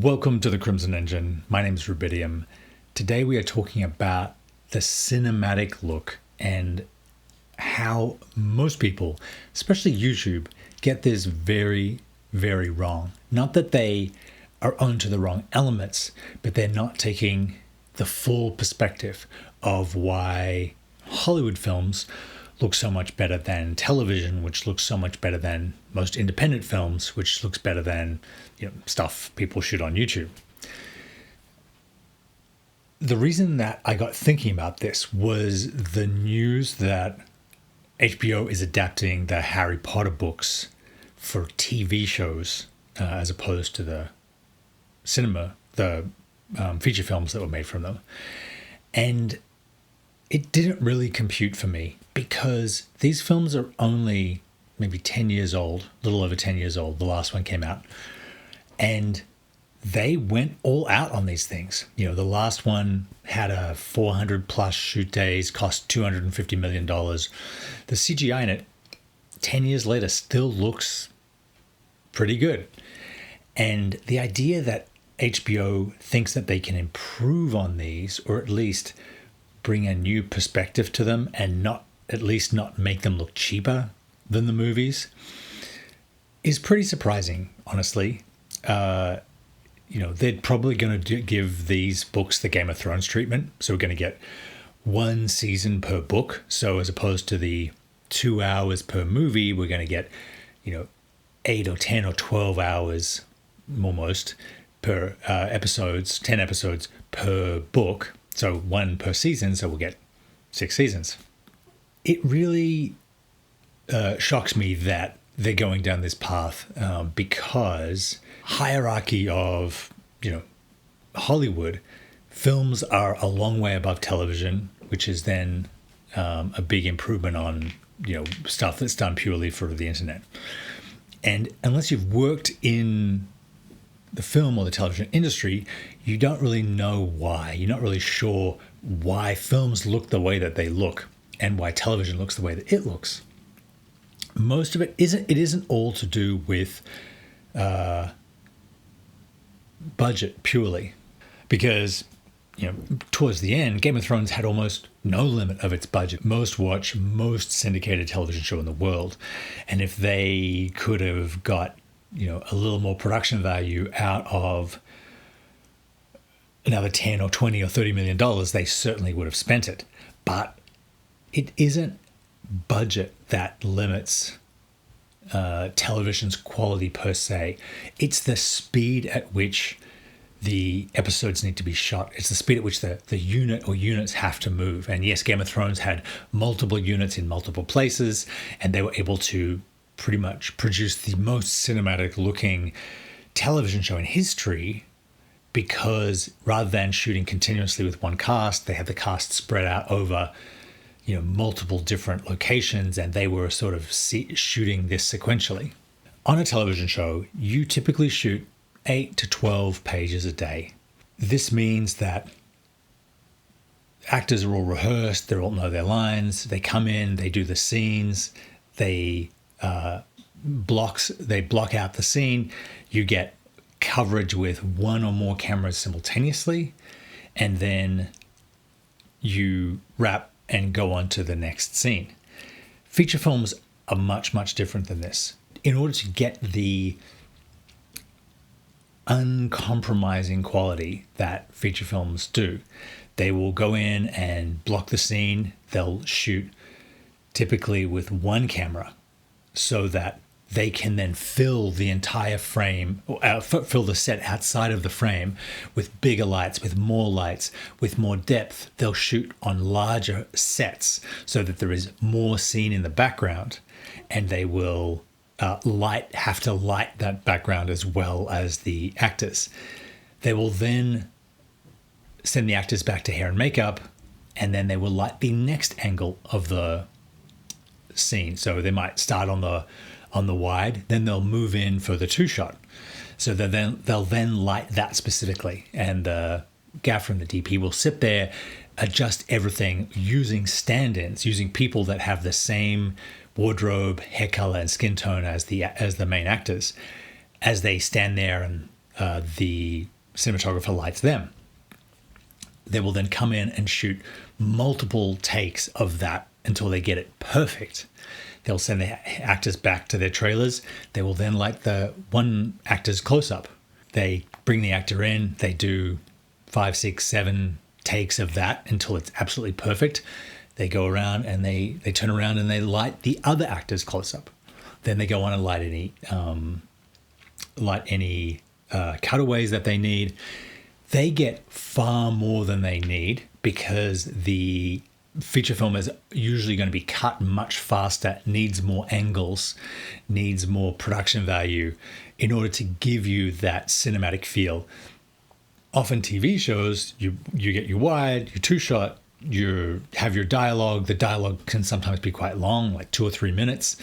Welcome to the Crimson Engine. My name is Rubidium. Today we are talking about the cinematic look and how most people, especially YouTube, get this very, very wrong. Not that they are onto the wrong elements, but they're not taking the full perspective of why Hollywood films look so much better than television, which looks so much better than most independent films, which looks better than stuff people shoot on YouTube. The reason that I got thinking about this was the news that HBO is adapting the Harry Potter books for TV shows as opposed to the feature films that were made from them. And it didn't really compute for me because these films are only maybe 10 years old, a little over 10 years old. The last one came out. And they went all out on these things. The last one had a 400 plus shoot days, cost $250 million. The CGI in it, 10 years later, still looks pretty good. And the idea that HBO thinks that they can improve on these, or at least bring a new perspective to them and not make them look cheaper than the movies, is pretty surprising, honestly. They're probably going to give these books the Game of Thrones treatment. So we're going to get one season per book. So as opposed to the 2 hours per movie, we're going to get, 8 or 10 or 12 hours almost per episodes, 10 episodes per book. So one per season. So we'll get 6 seasons. It really shocks me that they're going down this path because hierarchy of, Hollywood, films are a long way above television, which is then a big improvement on, stuff that's done purely for the internet. And unless you've worked in the film or the television industry, you don't really know why. You're not really sure why films look the way that they look and why television looks the way that it looks. Most of it isn't all to do with budget purely, because towards the end, Game of Thrones had almost no limit of its budget. Most syndicated television show in the world, and if they could have got a little more production value out of another 10 or 20 or $30 million, they certainly would have spent it. But it isn't budget that limits television's quality per se. It's the speed at which the episodes need to be shot. It's the speed at which the unit or units have to move. And yes, Game of Thrones had multiple units in multiple places, and they were able to pretty much produce the most cinematic looking television show in history, because rather than shooting continuously with one cast, they had the cast spread out over multiple different locations, and they were sort of shooting this sequentially. On a television show, you typically shoot 8 to 12 pages a day. This means that actors are all rehearsed, they all know their lines, they come in, they do the scenes, they block out the scene, you get coverage with one or more cameras simultaneously, and then you wrap and go on to the next scene. Feature films are much, much different than this. In order to get the uncompromising quality that feature films do, they will go in and block the scene. They'll shoot typically with one camera so that they can then fill the entire frame, fill the set outside of the frame with bigger lights, with more depth. They'll shoot on larger sets so that there is more scene in the background, and they will have to light that background as well as the actors. They will then send the actors back to hair and makeup, and then they will light the next angle of the scene. So they might start on the wide, then they'll move in for the 2-shot. So they'll then light that specifically, and the gaffer and the DP will sit there, adjust everything using stand-ins, using people that have the same wardrobe, hair color, and skin tone as the main actors, as they stand there and the cinematographer lights them. They will then come in and shoot multiple takes of that until they get it perfect. They'll send the actors back to their trailers. They will then light the one actor's close-up. They bring the actor in. They do 5, 6, 7 takes of that until it's absolutely perfect. They go around and they turn around and they light the other actor's close-up. Then they go on and light any cutaways that they need. They get far more than they need because the feature film is usually going to be cut much faster, needs more angles, needs more production value in order to give you that cinematic feel. Often TV shows, you get your wide, your two-shot, you have your dialogue. The dialogue can sometimes be quite long, like 2 or 3 minutes.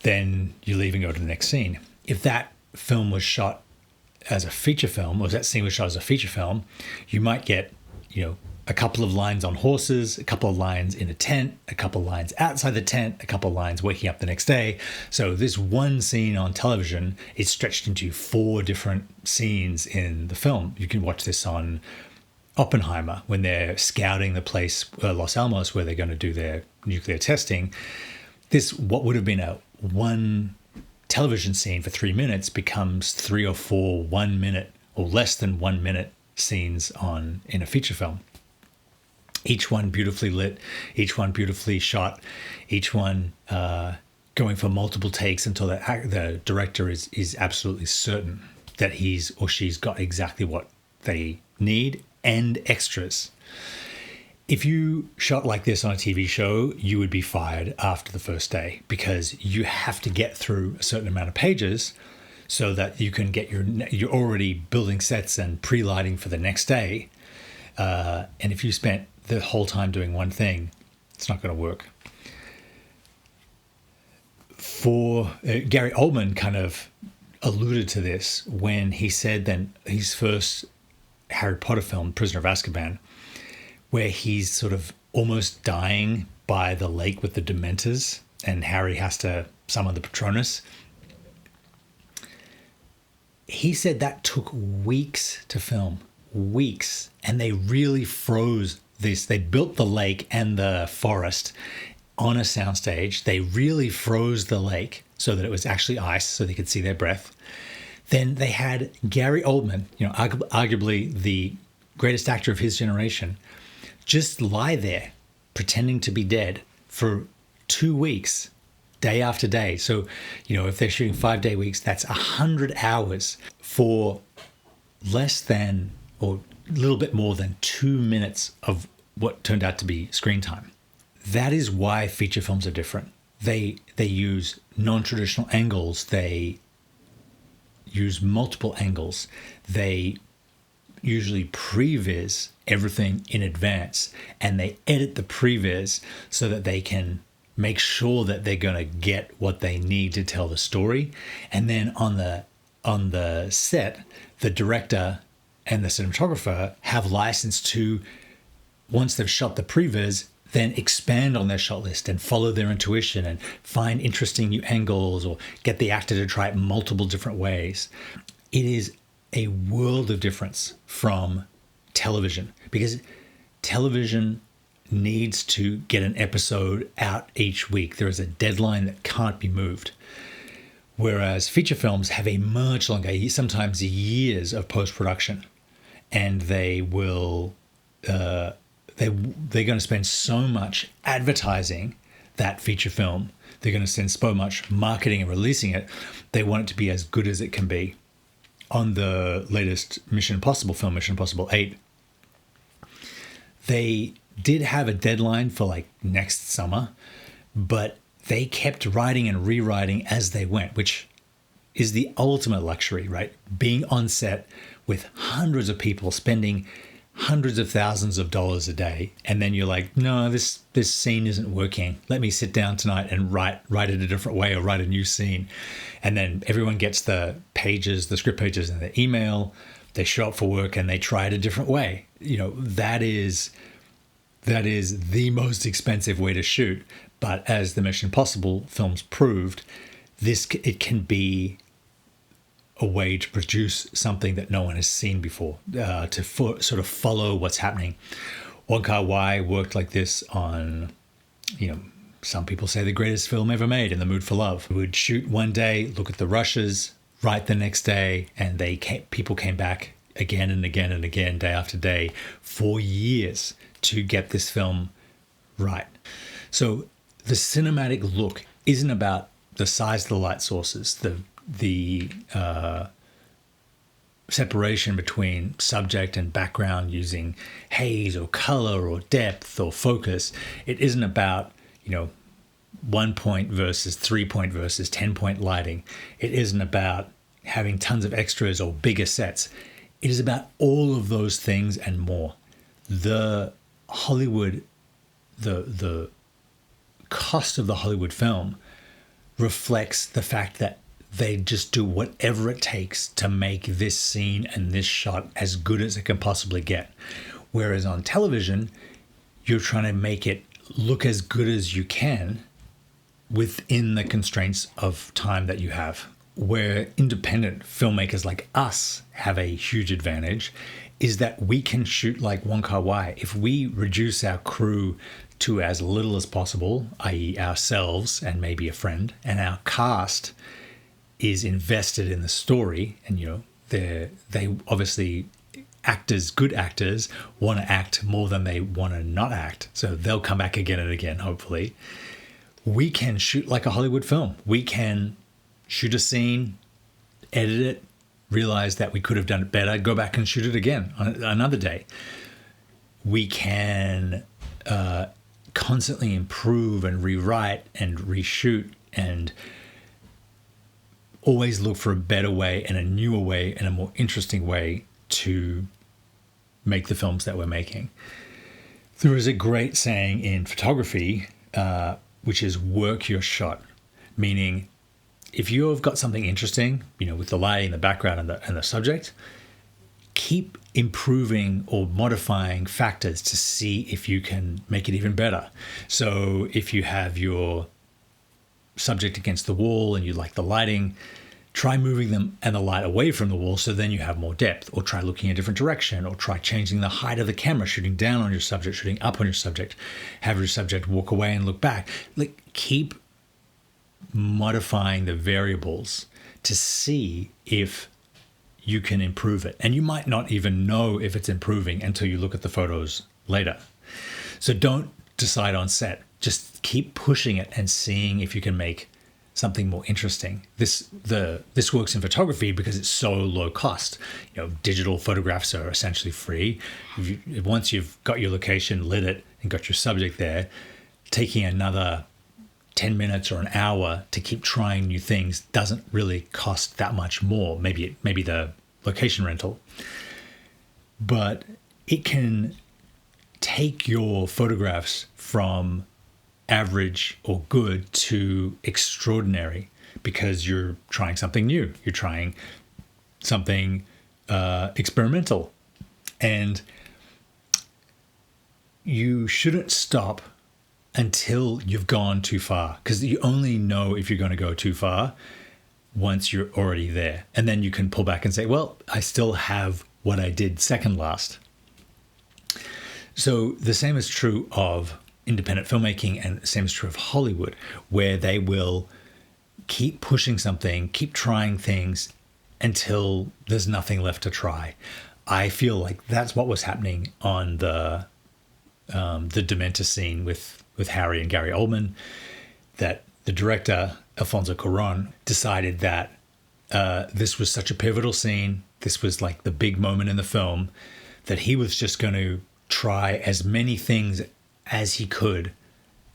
Then you leave and go to the next scene. If that film was shot as a feature film, or if that scene was shot as a feature film, you might get, a couple of lines on horses, a couple of lines in a tent, a couple of lines outside the tent, a couple of lines waking up the next day. So this one scene on television is stretched into 4 different scenes in the film. You can watch this on Oppenheimer when they're scouting the place, Los Alamos, where they're going to do their nuclear testing. This, what would have been a one television scene for 3 minutes, becomes 3 or 4 1 minute or less than 1 minute scenes in a feature film. Each one beautifully lit, each one beautifully shot, each one going for multiple takes until the director is absolutely certain that he's or she's got exactly what they need and extras. If you shot like this on a TV show, you would be fired after the first day because you have to get through a certain amount of pages so that you can get you're already building sets and pre-lighting for the next day. And if you spent the whole time doing one thing, it's not going to work. For Gary Oldman kind of alluded to this when he said that his first Harry Potter film, Prisoner of Azkaban, where he's sort of almost dying by the lake with the Dementors and Harry has to summon the Patronus. He said that took weeks to film, weeks. And they really froze this. They built the lake and the forest on a soundstage. They really froze the lake so that it was actually ice so they could see their breath. Then they had Gary Oldman, arguably the greatest actor of his generation, just lie there pretending to be dead for 2 weeks, day after day. So, if they're shooting 5-day weeks, that's 100 hours for less than or a little bit more than 2 minutes of what turned out to be screen time. That is why feature films are different. They use non-traditional angles. They use multiple angles. They usually previs everything in advance and they edit the previs so that they can make sure that they're going to get what they need to tell the story. And then on the set, the director and the cinematographer have license to, once they've shot the previs, then expand on their shot list and follow their intuition and find interesting new angles or get the actor to try it multiple different ways. It is a world of difference from television because television needs to get an episode out each week. There is a deadline that can't be moved. Whereas feature films have a much longer, sometimes years of post-production, and they will they're going to spend so much advertising that feature film. They're going to spend so much marketing and releasing it. They want it to be as good as it can be. On the latest Mission Impossible film, Mission Impossible 8, they did have a deadline for like next summer, but they kept writing and rewriting as they went, which is the ultimate luxury, right? Being on set with hundreds of people spending hundreds of thousands of dollars a day, and then you're like, no, this scene isn't working. Let me sit down tonight and write it a different way or write a new scene. And then everyone gets the script pages in the email. They show up for work and they try it a different way. That is the most expensive way to shoot. But as the Mission Impossible films proved, it can be a way to produce something that no one has seen before, sort of follow what's happening. Wong Kar-wai worked like this on, some people say the greatest film ever made, In the Mood for Love. We would shoot one day, look at the rushes, write the next day, and people came back again and again and again, day after day, for years to get this film right. So the cinematic look isn't about the size of the light sources, the separation between subject and background using haze or color or depth or focus. It isn't about, 1 point versus 3 point versus 10 point lighting. It isn't about having tons of extras or bigger sets. It is about all of those things and more. The cost of the Hollywood film reflects the fact that they just do whatever it takes to make this scene and this shot as good as it can possibly get. Whereas on television, you're trying to make it look as good as you can within the constraints of time that you have. Where independent filmmakers like us have a huge advantage is that we can shoot like Wong Kar-wai. If we reduce our crew to as little as possible, i.e. ourselves and maybe a friend, and our cast is invested in the story, and they obviously, good actors want to act more than they want to not act, so they'll come back again and again, hopefully. We can shoot like a Hollywood film. We can shoot a scene, edit it, realize that we could have done it better, go back and shoot it again on another day. We can constantly improve and rewrite and reshoot and always look for a better way and a newer way and a more interesting way to make the films that we're making. There is a great saying in photography, which is work your shot, meaning if you've got something interesting, with the lighting, the background, and the subject, keep improving or modifying factors to see if you can make it even better. So if you have your subject against the wall and you like the lighting, try moving them and the light away from the wall so then you have more depth, or try looking a different direction, or try changing the height of the camera, shooting down on your subject, shooting up on your subject, have your subject walk away and look back. Keep modifying the variables to see if you can improve it. And you might not even know if it's improving until you look at the photos later. So don't decide on set. Just keep pushing it and seeing if you can make something more interesting. This works in photography because it's so low cost. Digital photographs are essentially free. Once you've got your location, lit it, and got your subject there, taking another 10 minutes or an hour to keep trying new things doesn't really cost that much more. Maybe the location rental. But it can take your photographs from average or good to extraordinary because you're trying something new. You're trying something experimental. And you shouldn't stop until you've gone too far, because you only know if you're going to go too far once you're already there. And then you can pull back and say, well, I still have what I did second last. So the same is true of independent filmmaking, and the same is true of Hollywood, where they will keep pushing something, keep trying things until there's nothing left to try. I feel like that's what was happening on the Dementor scene with Harry and Gary Oldman, that the director, Alfonso Cuarón, decided that this was such a pivotal scene, this was like the big moment in the film, that he was just going to try as many things as he could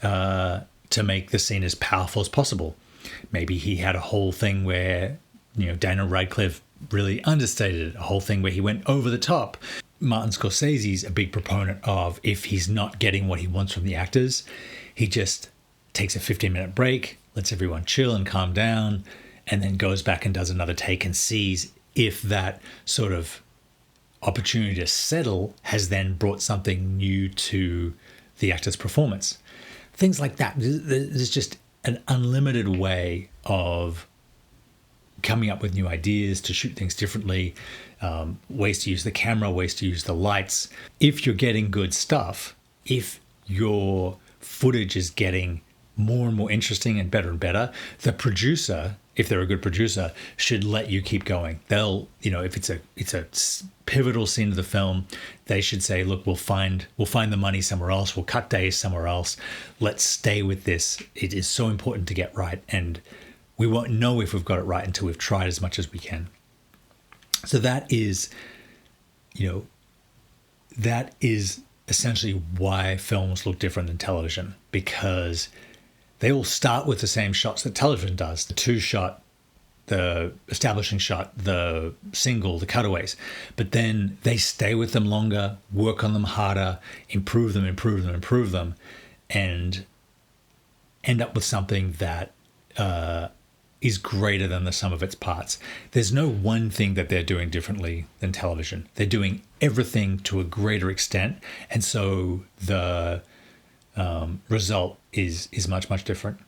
to make the scene as powerful as possible. Maybe he had a whole thing where, Daniel Radcliffe really understated it, a whole thing where he went over the top. Martin Scorsese's a big proponent of, if he's not getting what he wants from the actors, he just takes a 15-minute break, lets everyone chill and calm down, and then goes back and does another take and sees if that sort of opportunity to settle has then brought something new to the actor's performance. Things like that. There's just an unlimited way of coming up with new ideas to shoot things differently, ways to use the camera, ways to use the lights. If you're getting good stuff, if your footage is getting more and more interesting and better, the producer, if they're a good producer, should let you keep going. They'll, if it's a pivotal scene of the film, they should say, look, we'll find the money somewhere else. We'll cut days somewhere else. Let's stay with this. It is so important to get right. And we won't know if we've got it right until we've tried as much as we can. So that is essentially why films look different than television, because they all start with the same shots that television does. The two shot, the establishing shot, the single, the cutaways. But then they stay with them longer, work on them harder, improve them, and end up with something that is greater than the sum of its parts. There's no one thing that they're doing differently than television. They're doing everything to a greater extent. And so the result is much, much different.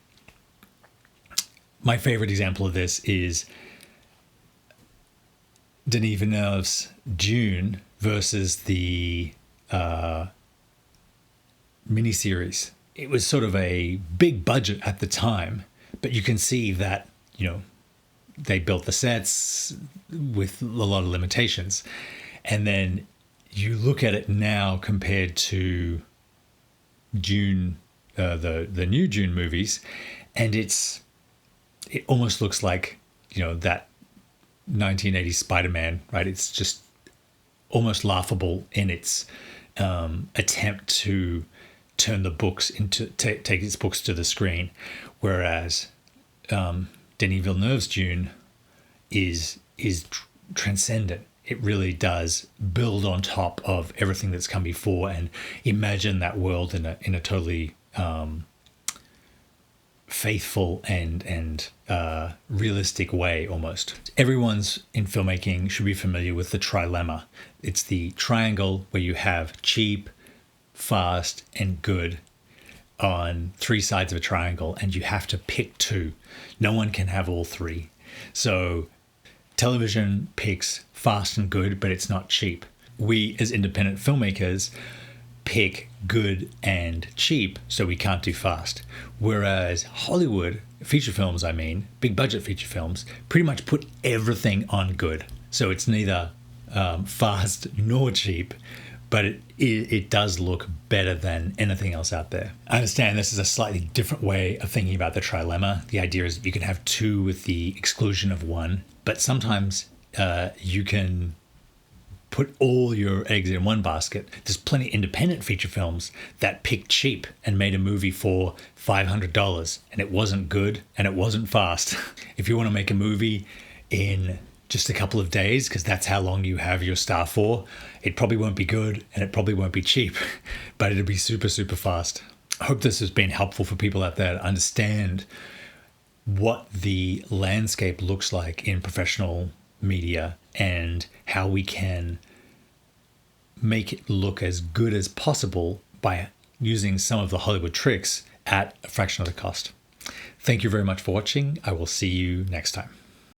My favorite example of this is Denis Villeneuve's Dune versus the miniseries. It was sort of a big budget at the time, but you can see that, they built the sets with a lot of limitations. And then you look at it now compared to Dune, the new Dune movies, and it almost looks like, that 1980s Spider-Man, right? It's just almost laughable in its attempt to turn the books into, take its books to the screen. Whereas Denis Villeneuve's Dune is transcendent. It really does build on top of everything that's come before and imagine that world in a totally faithful and realistic way almost. Everyone's in filmmaking should be familiar with the trilemma. It's the triangle where you have cheap, fast, and good on three sides of a triangle, and you have to pick two. No one can have all three. So television picks fast and good, but it's not cheap. We as independent filmmakers pick good and cheap, so we can't do fast. Whereas Hollywood, feature films, big budget feature films, pretty much put everything on good. So it's neither fast nor cheap, but it does look better than anything else out there. I understand this is a slightly different way of thinking about the trilemma. The idea is you can have two with the exclusion of one, but sometimes you can put all your eggs in one basket. There's plenty of independent feature films that picked cheap and made a movie for $500, and it wasn't good and it wasn't fast. If you want to make a movie in just a couple of days, because that's how long you have your star for, it probably won't be good and it probably won't be cheap, but it'll be super, super fast. I hope this has been helpful for people out there to understand what the landscape looks like in professional media and how we can make it look as good as possible by using some of the Hollywood tricks at a fraction of the cost. Thank you very much for watching. I will see you next time.